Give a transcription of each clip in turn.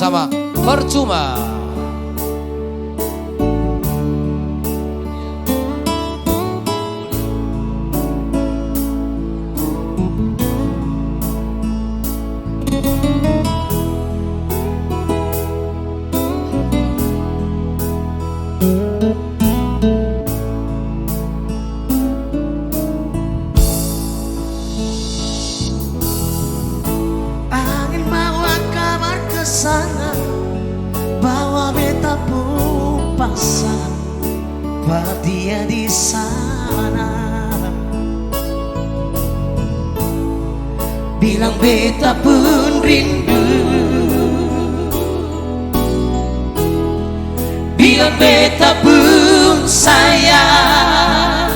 bersama Percuma. Angin bawa kabar ke sana, bawa beta pun pasang, buat dia di sana. Bilang beta pun rindu, bilang beta pun sayang,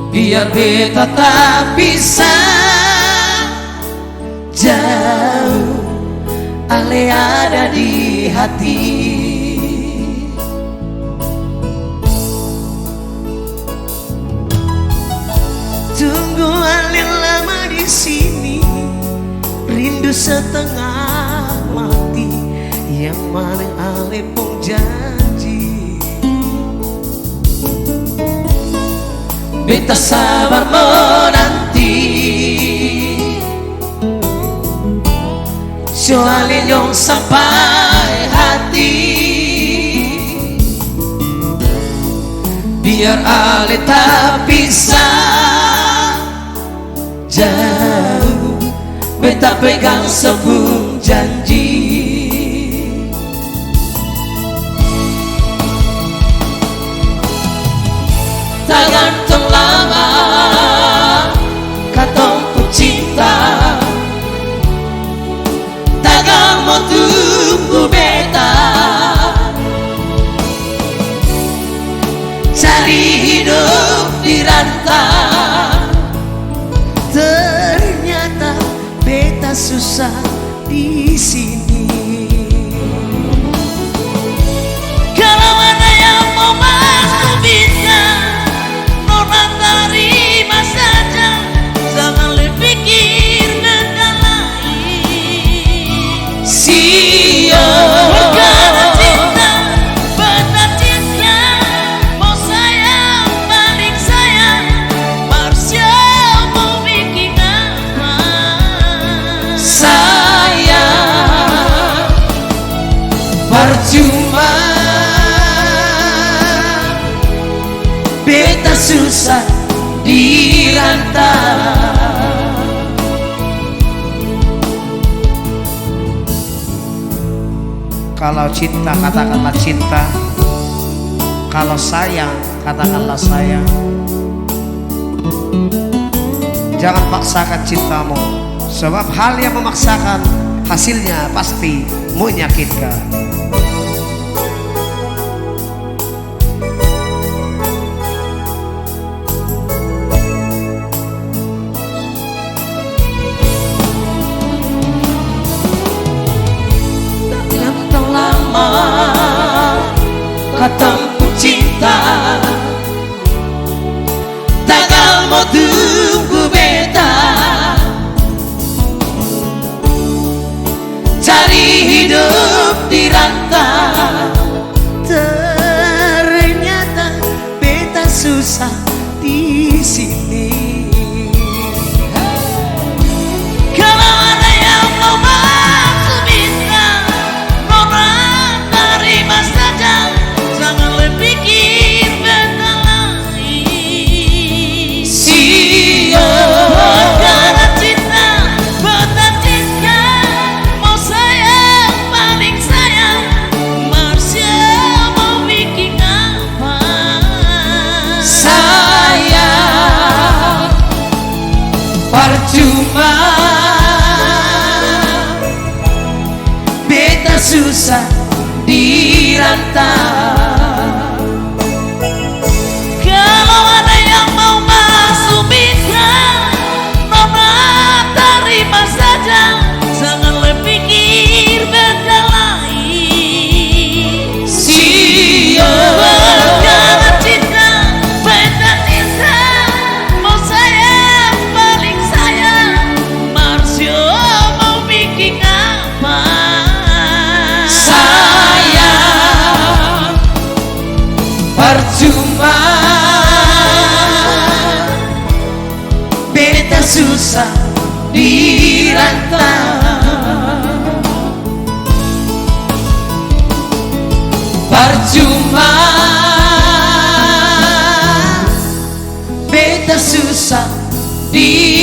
biar beta tak bisa jauh, ale ada di hati. Tunggu ale lama di sini, rindu setengah mati, yang mana ale pun janji. Beta sabar menanti, soalnya nyong sampai hati, biar ale tak bisa jauh, beta pegang sebelum janji. Tak gantung lama katong ku cinta, tagang mau tunggu beta, cari hidup di rantau. Ternyata beta susah di sini. Kalau ada yang mau masuk bisa, nona terima saja, jangan berpikir benda lain. Sio karena cinta, benar cinta, mau sayang balik sayang, Marsha mau bikin apa? Sayang percuma, beta susah di rantau. Kalau cinta katakanlah cinta, kalau sayang katakanlah sayang. Jangan paksakan cintamu, sebab hal yang memaksakan hasilnya pasti menyakitkan. Katong ku cinta, tagal mau tunggu beta, cari hidup di rantau. Ternyata beta susah di sini. Kalau ada yang mau masuk bisa, nona terima saja, jangan berpikir benda lain. Sio karena cinta, benar cinta, mau sayang paling sayang, Marsha mau bikin apa? Sayang percuma, beta susah di rantau. Kalau ada yang mau masuk bisa, nona terima saja, jangan berpikir benda lain. Sio karena cinta, beda cinta, mau sayang paling sayang, Marsha mau bikin apa? Percuma beta susah dirantau, percuma beta susah dirantau.